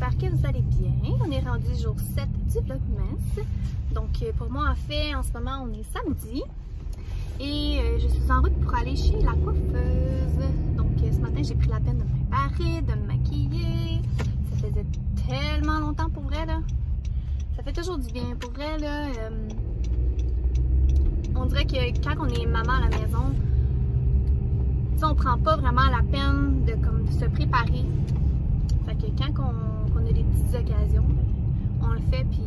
j'espère que vous allez bien. On est rendu jour 7 du Vlogmas. Donc pour moi en fait, en ce moment on est samedi. Et je suis en route pour aller chez la coiffeuse. Donc ce matin j'ai pris la peine de me préparer, de me maquiller. Ça faisait tellement longtemps pour vrai là. Ça fait toujours du bien pour vrai là. On dirait que quand on est maman à la maison, on prend pas vraiment la peine de comme, se préparer. Fait que quand on a des petites occasions, on le fait puis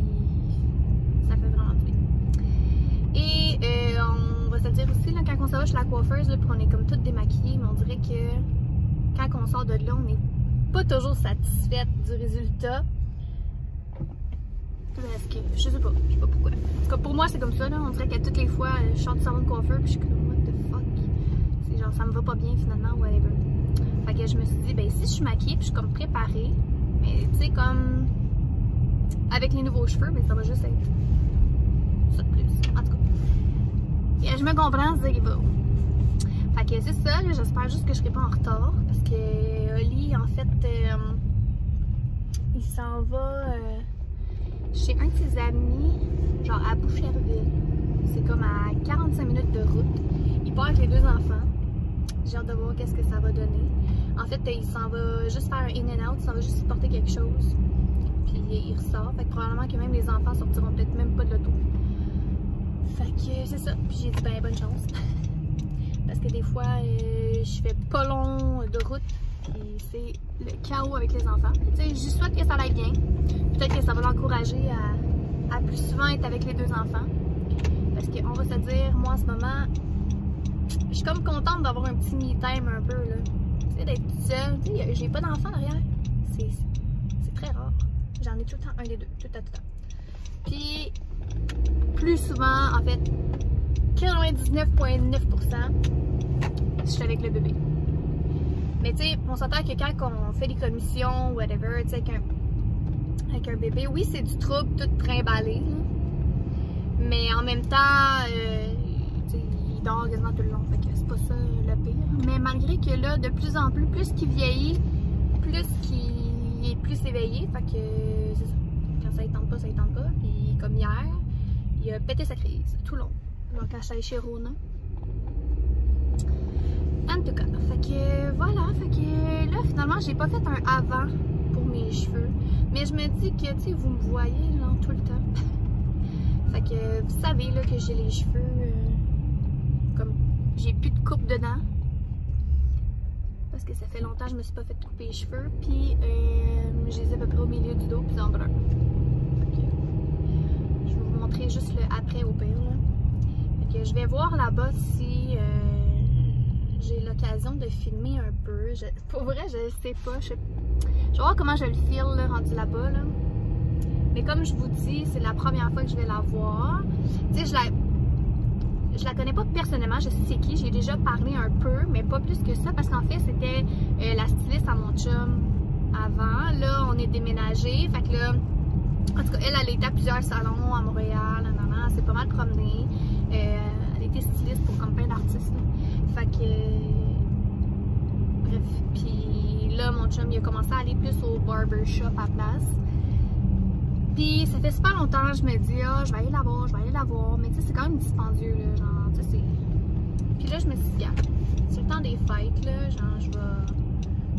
ça fait vraiment du bien. Et on va se dire aussi, là, quand on s'en va chez la coiffeuse, là, puis on est comme toutes démaquillées, mais on dirait que quand on sort de là, on n'est pas toujours satisfaite du résultat. Parce que je sais pas pourquoi. En tout cas, pour moi, c'est comme ça, là. On dirait qu'à toutes les fois, je sors du salon de coiffeur puis je suis comme, what the fuck? C'est genre, ça me va pas bien finalement, whatever. Fait que je me suis dit, ben si je suis maquillée puis je suis comme préparée, mais tu sais, comme avec les nouveaux cheveux, ben ça va juste être ça de plus. En tout cas, et je me comprends, c'est va. Fait que c'est ça, j'espère juste que je serai pas en retard parce que Oli, en fait, il s'en va chez un de ses amis, genre à Boucherville. C'est comme à 45 minutes de route. Il part avec les deux enfants. J'ai hâte de voir qu'est-ce que ça va donner. En fait, il s'en va juste faire un in and out, il s'en va juste porter quelque chose. Puis il ressort. Fait que probablement que même les enfants sortiront peut-être même pas de l'auto. Fait que c'est ça. Puis j'ai dit ben bonne chance. Parce que des fois, je fais pas long de route. Puis c'est le chaos avec les enfants. Tu sais, je souhaite que ça aille bien. Peut-être que ça va l'encourager à plus souvent être avec les deux enfants. Parce qu'on va se dire, moi en ce moment, je suis comme contente d'avoir un petit me-time un peu là. Tu sais, d'être toute seule. Tu sais, j'ai pas d'enfant derrière. C'est très rare. J'en ai tout le temps un des deux. Tout le temps. Puis, plus souvent, en fait, 99,9%, je suis avec le bébé. Mais tu sais, on s'entend que quand on fait des commissions, whatever, tu sais, avec un bébé, oui, c'est du trouble tout trimballé. Mais en même temps, il dort quasiment tout le long, fait que c'est pas ça le pire. Mais malgré que là, de plus en plus, plus qu'il vieillit, plus qu'il est plus éveillé, fait que c'est ça. Quand ça ne tente pas, ça ne tente pas. Puis comme hier, il a pété sa crise tout le long. Donc quand je suis allée chez Rona. En tout cas, fait que voilà, fait que là finalement j'ai pas fait un avant pour mes cheveux. Mais je me dis que tu sais, vous me voyez genre tout le temps. Fait que vous savez là que j'ai les cheveux comme j'ai plus de coupe dedans. Parce que ça fait longtemps que je me suis pas fait couper les cheveux. Puis je les ai à peu près au milieu du dos puis dans le brun. Fait que je vais vous montrer juste le après au pire là. Fait que je vais voir là-bas si j'ai l'occasion de filmer un peu. Pour vrai, je sais pas. Je vais voir comment je le file là, rendu là-bas. Là. Mais comme je vous dis, c'est la première fois que je vais la voir. Tu sais, je la connais pas personnellement. Je sais c'est qui. J'ai déjà parlé un peu, mais pas plus que ça. Parce qu'en fait, c'était la styliste à mon chum avant. Là, on est déménagé. Fait que là, en tout cas, elle était à plusieurs salons à Montréal. Elle s'est pas mal promenée. Elle était styliste pour comme plein d'artistes. Fait que bref, puis là mon chum il a commencé à aller plus au barbershop à place. Puis ça fait super longtemps que je me dis je vais aller la voir, mais tu sais c'est quand même dispendieux là, genre tu sais c'est. Puis là je me suis dit c'est le temps des fêtes là, genre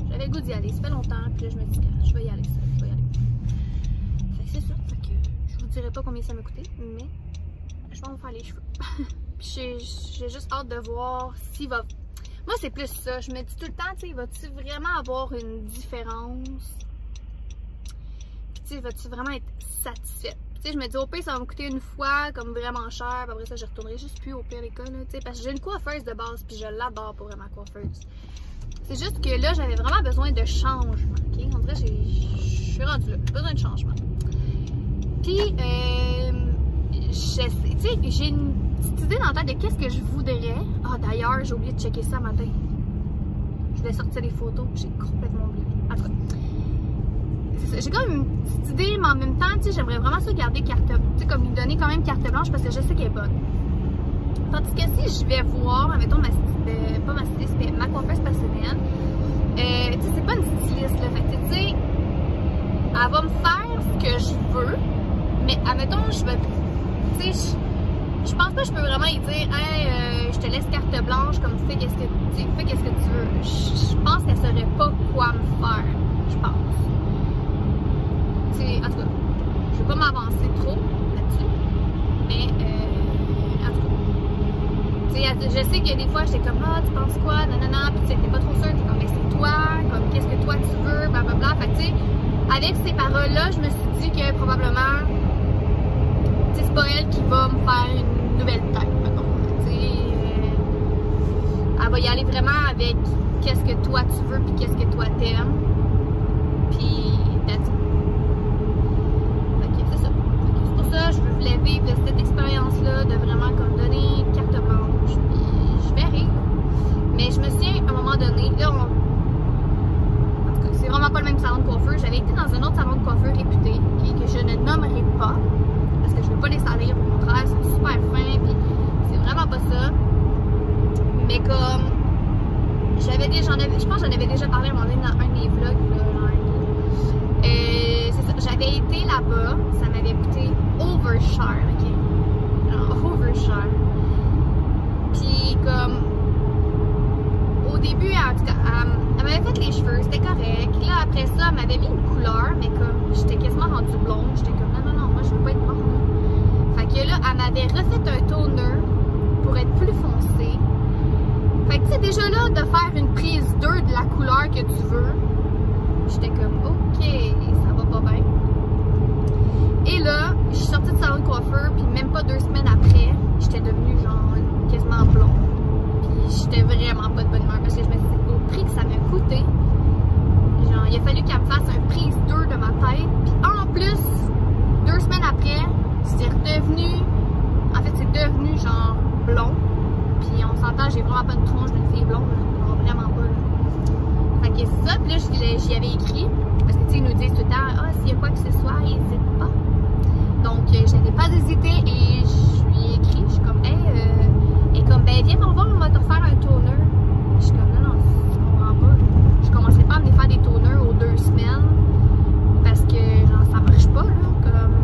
j'avais le goût d'y aller, ça fait longtemps, puis là je me suis dit je vais y aller. Fait que c'est ça, fait que je vous dirai pas combien ça m'a coûté, mais je vais me faire les cheveux. Puis j'ai juste hâte de voir s'il va... Moi, c'est plus ça. Je me dis tout le temps, tu sais, vas-tu vraiment avoir une différence? Puis, tu sais, vas-tu vraiment être satisfaite? Tu sais, je me dis, au pire, ça va me coûter une fois, comme vraiment cher. Puis après ça, je retournerai juste plus au pire des cas, là, tu sais. Parce que j'ai une coiffeuse de base, puis je l'adore pour vraiment coiffeuse. C'est juste que là, j'avais vraiment besoin de changement, ok? On dirait que je suis rendue là. J'ai besoin de changement. Puis, tu sais, j'ai une petite idée dans la tête de qu'est-ce que je voudrais. Ah, d'ailleurs, j'ai oublié de checker ça matin. Je voulais sortir les photos, j'ai complètement oublié. En tout cas, c'est ça. J'ai comme une petite idée, mais en même temps, tu sais, j'aimerais vraiment ça garder carte, tu sais, comme lui donner quand même carte blanche parce que je sais qu'elle est bonne. Tandis que si je vais voir, mettons, pas ma styliste, mais ma coiffeuse personnelle, tu sais, c'est pas une styliste, là. Fait que, tu sais, elle va me faire ce que je veux, mais admettons, je vais, tu sais, je pense pas que je peux vraiment lui dire, hey, je te laisse carte blanche, comme fais qu'est-ce que tu veux. Je pense qu'elle saurait pas quoi me faire, je pense. Tu sais, en tout cas, je vais pas m'avancer trop là-dessus, mais en tout cas, tu sais, je sais que des fois, j'étais comme, ah, tu penses quoi, nanana, puis tu t'es pas trop sûre, t'es comme, mais c'est toi, comme, qu'est-ce que toi tu veux, blablabla. Fait que, tu sais, avec ces paroles-là, je me suis dit que probablement, tu sais, c'est pas elle qui va me faire une nouvelle tête, mettons. Tu sais, elle va y aller vraiment avec qu'est-ce que toi tu veux, puis qu'est-ce que toi t'aimes. Puis, that's it. Fait que c'est ça. C'est pour ça que je voulais vivre cette expérience-là, de vraiment comme donner carte blanche, puis je verrai. Mais je me souviens, à un moment donné, là, en tout cas, c'est vraiment pas le même salon de coiffeur. J'avais été dans un autre salon de coiffeur réputé, que je ne nommerai pas, parce que je veux pas les salir, au contraire, ils sont super fins, puis c'est vraiment pas ça. Mais comme, je pense que j'en avais déjà parlé à un moment donné dans un de mes vlogs, c'est ça, j'avais été là-bas, ça m'avait coûté overshare, ok? Genre, overshare. Puis comme, au début, en tout cas, elle m'avait fait les cheveux, c'était correct. Là, après ça, elle m'avait mis une couleur, mais comme, j'étais quasiment rendue blonde, j'étais comme, non, moi, je veux pas être blonde. Fait que là, elle m'avait refait un toner pour être plus foncé. Fait que tu sais, déjà là, de faire une prise 2 de la couleur que tu veux, j'étais comme, ok, ça va pas bien. Et là, je suis sortie de salon de coiffeur, puis même pas 2 semaines après, j'étais devenue genre quasiment blonde. Puis j'étais vraiment pas de bonne humeur, parce que je me suis dit, au prix que ça m'a coûté, genre, il a fallu qu'elle me fasse un prise 2 de ma tête. Puis en plus, 2 semaines après, c'est devenu genre blond. Puis on s'entend, j'ai vraiment pas une tronche d'une fille blonde, genre vraiment pas. Là. Fait que c'est ça, puis là j'y avais écrit, parce que tu sais, ils nous disent tout le temps, ah, s'il y a quoi que ce soit, n'hésite pas. Donc je n'avais pas hésité et je lui ai écrit, je suis comme, hey, et comme, ben viens m'en voir, on va te refaire un toner. Je suis comme, non, je comprends pas. Je commencerai pas à venir faire des toners aux 2 semaines, parce que genre ça marche pas, là, comme,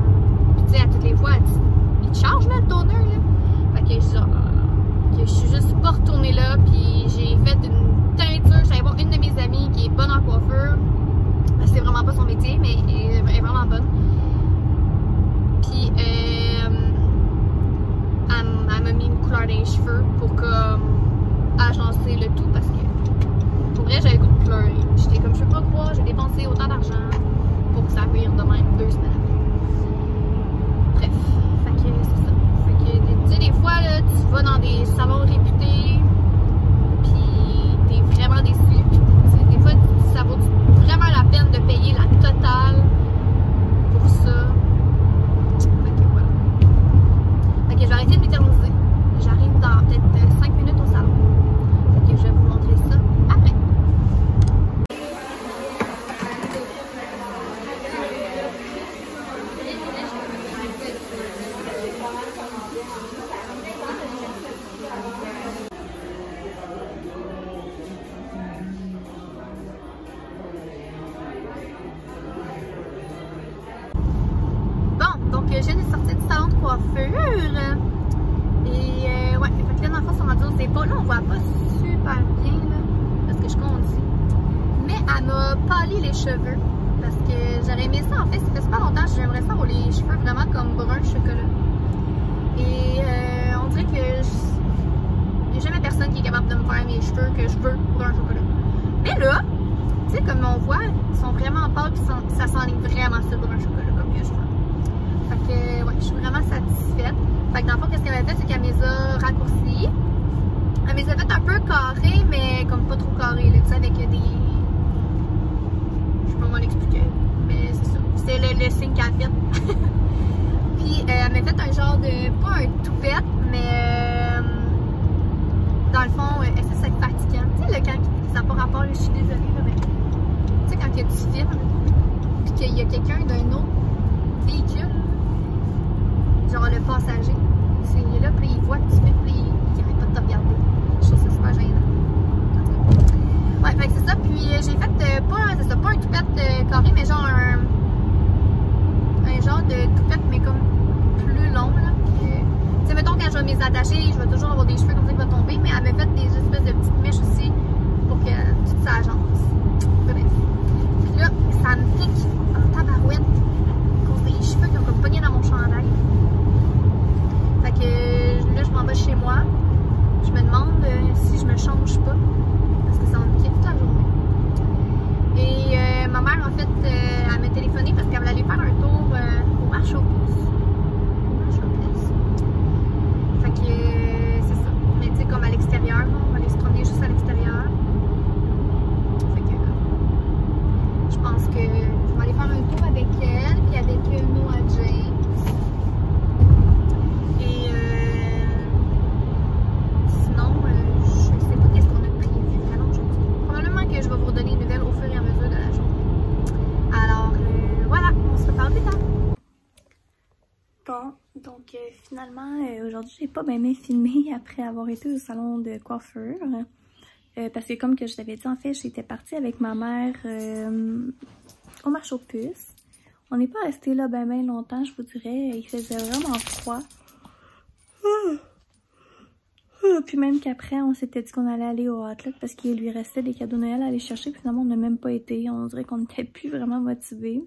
puis tu sais, à toutes les fois, il te charge là, le toner, là. Fait que je suis juste pas retournée là, puis j'ai fait une teinture. J'allais voir une de mes amies qui est bonne en coiffure. C'est vraiment pas son métier, mais elle est vraiment bonne. Puis elle m'a mis une couleur dans les cheveux pour comme agencer le tout, parce que pour vrai j'avais le goût de pleurer. J'étais comme, je peux pas croire, j'ai dépensé autant d'argent pour que ça vire de même 2 semaines. Bref, fait que c'est ça. Tu sais, des fois, là, tu vas dans des salons réputés, puis t'es vraiment déçu. Des fois, ça vaut vraiment la peine de payer la totale pour ça. Fait que voilà. Fait que je vais arrêter de m'éterniser. J'arrive dans peut-être 5 minutes au salon. Fait que je vais vous montrer ça après. Je viens de sortir du salon de coiffure et ouais, fait que là dans le fond sur ma tour c'est pas là, on voit pas super bien là, parce que je conduis, mais elle m'a pâli les cheveux, parce que j'aurais aimé ça en fait, ça fait super longtemps que j'aimerais ça avoir les cheveux vraiment comme brun chocolat, et on dirait que il n'y a jamais personne qui est capable de me faire mes cheveux que je veux brun chocolat, mais là, tu sais, comme on voit, ils sont vraiment pâles, puis ça s'enligne vraiment sur le brun chocolat comme que je fais. Fait que, ouais, je suis vraiment satisfaite. Fait que dans le fond, qu'est-ce qu'elle a fait, c'est qu'elle me les a raccourcis. Elle me les a fait un peu carrées, mais comme pas trop carrées, là, tu sais, avec des... Je sais pas comment l'expliquer, mais c'est ça. C'est le signe qu'elle a fait. Puis, elle m'a fait un genre de... pas un toupette, mais... dans le fond, est-ce que c'est fatigant? Tu sais, là, quand ça n'a pas rapport, là, je suis désolée, là, mais... Tu sais, quand tu filmes, puis qu'il y a quelqu'un d'un autre véhicule, genre le passager, c'est là, puis il voit que tu fais, puis il arrête pas de te regarder. Je trouve ça super gênant. Ouais, fait que c'est ça, puis j'ai fait pas un toupette carré, mais genre revoit plus tard. Bon, donc finalement, aujourd'hui, j'ai pas bien filmé après avoir été au salon de coiffure. Parce que comme que je t'avais dit, en fait, j'étais partie avec ma mère au marché aux puces. On n'est pas resté là ben longtemps, je vous dirais. Il faisait vraiment froid. Puis même qu'après, on s'était dit qu'on allait aller au Hotluck parce qu'il lui restait des cadeaux Noël à aller chercher. Puis finalement, on n'a même pas été. On dirait qu'on n'était plus vraiment motivés.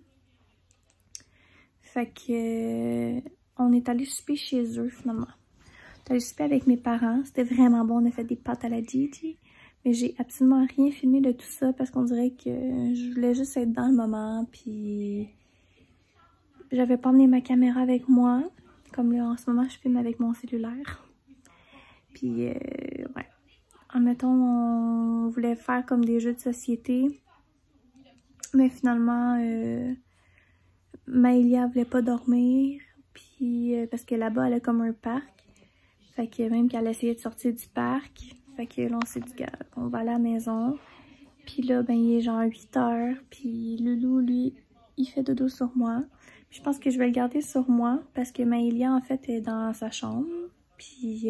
Fait que on est allé souper chez eux finalement. On est allé souper avec mes parents. C'était vraiment bon. On a fait des pâtes à la Gigi. Mais j'ai absolument rien filmé de tout ça parce qu'on dirait que je voulais juste être dans le moment. Puis j'avais pas emmené ma caméra avec moi. Comme là, en ce moment, je filme avec mon cellulaire. Puis, ouais. Admettons, on voulait faire comme des jeux de société. Mais finalement, Maëlia voulait pas dormir. Puis, parce que là-bas, elle a comme un parc. Fait que même qu'elle essayait de sortir du parc. Fait que là, on s'est dit, on va à la maison. Puis là, ben, il est genre 8 heures. Puis Loulou, lui, il fait dodo sur moi. Puis je pense que je vais le garder sur moi. Parce que Maëlia, en fait, est dans sa chambre. Puis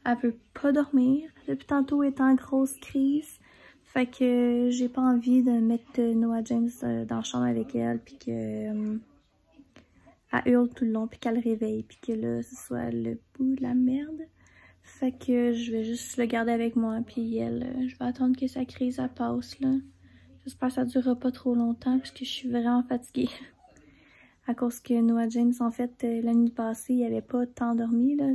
elle veut pas dormir. Depuis tantôt, elle est en grosse crise. Fait que j'ai pas envie de mettre Noah James dans la chambre avec elle. Puis que elle hurle tout le long. Puis qu'elle réveille. Puis que là, ce soit le bout de la merde. Fait que je vais juste le garder avec moi. Puis elle, je vais attendre que sa crise elle passe là. J'espère que ça durera pas trop longtemps. Parce que je suis vraiment fatiguée. À cause que Noah James, en fait, la nuit passée, il avait pas tant dormi là.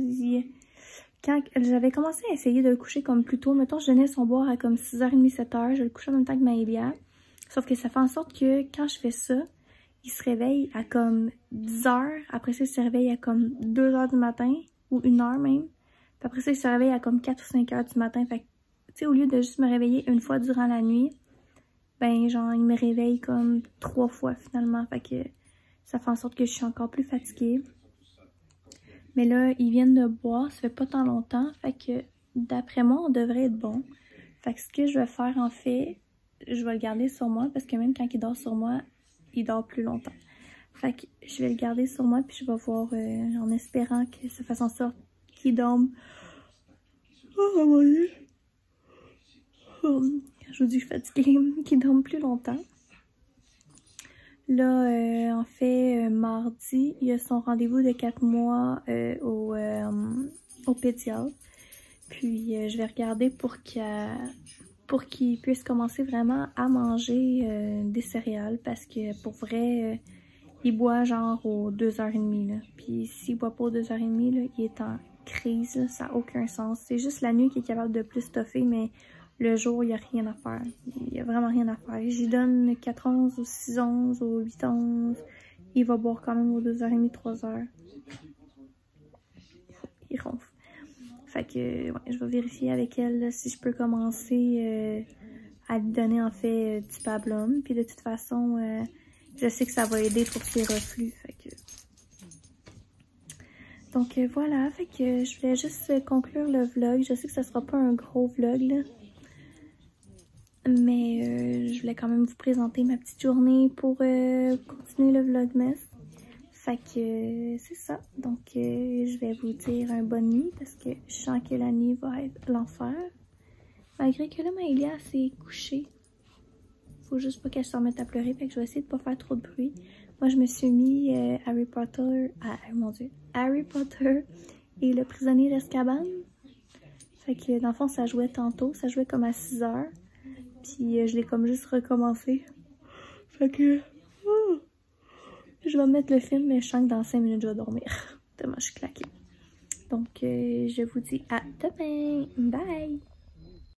Quand j'avais commencé à essayer de le coucher comme plus tôt, mettons je donnais son boire à comme 6h30, 7h, je le couchais en même temps que Maëlia. Sauf que ça fait en sorte que quand je fais ça, il se réveille à comme 10h, après ça il se réveille à comme 2h du matin, ou 1h même. Puis après ça il se réveille à comme 4 ou 5h du matin. Fait que, tu sais, au lieu de juste me réveiller une fois durant la nuit, ben genre il me réveille comme 3 fois finalement. Fait que ça fait en sorte que je suis encore plus fatiguée. Mais là, ils viennent de boire, ça fait pas tant longtemps, fait que d'après moi, on devrait être bon. Fait que ce que je vais faire en fait, je vais le garder sur moi parce que même quand il dort sur moi, il dort plus longtemps. Fait que je vais le garder sur moi puis je vais voir en espérant que ça fasse en sorte qu'il dorme. Oh mon Dieu! Je vous dis que je suis fatiguée, qu'il dorme plus longtemps. Là, en fait, mardi, il y a son rendez-vous de 4 mois au pédiatre. Puis, je vais regarder pour qu'il puisse commencer vraiment à manger des céréales. Parce que, pour vrai, il boit genre aux 2h30. Là. Puis, s'il boit pas aux 2h30, là, il est en crise. Là, ça n'a aucun sens. C'est juste la nuit qu'il est capable de plus stoffer, mais... Le jour, il n'y a rien à faire. Il n'y a vraiment rien à faire. J'y donne 4 onces, ou 6 onces, ou 8 onces. Il va boire quand même aux 2h30, 3h. Il ronfle. Fait que, ouais, je vais vérifier avec elle là, si je peux commencer à lui donner en fait du Pablum. Puis de toute façon, je sais que ça va aider pour ses reflux. Fait que... Donc voilà, fait que je voulais juste conclure le vlog. Je sais que ça sera pas un gros vlog là. Mais je voulais quand même vous présenter ma petite journée pour continuer le vlogmas. Fait que c'est ça. Donc je vais vous dire une bonne nuit parce que je sens que la nuit va être l'enfer. Malgré que là, Maëlia s'est couchée. Faut juste pas qu'elle se remette à pleurer. Fait que je vais essayer de pas faire trop de bruit. Moi, je me suis mis Harry Potter... mon Dieu. Harry Potter et le prisonnier d'Azkaban. Fait que dans le fond, ça jouait tantôt. Ça jouait comme à 6h. Puis je l'ai comme juste recommencé. Fait que... je vais mettre le film, mais je sens que dans 5 minutes, je vais dormir. Tellement je suis claquée. Donc, je vous dis à demain. Bye!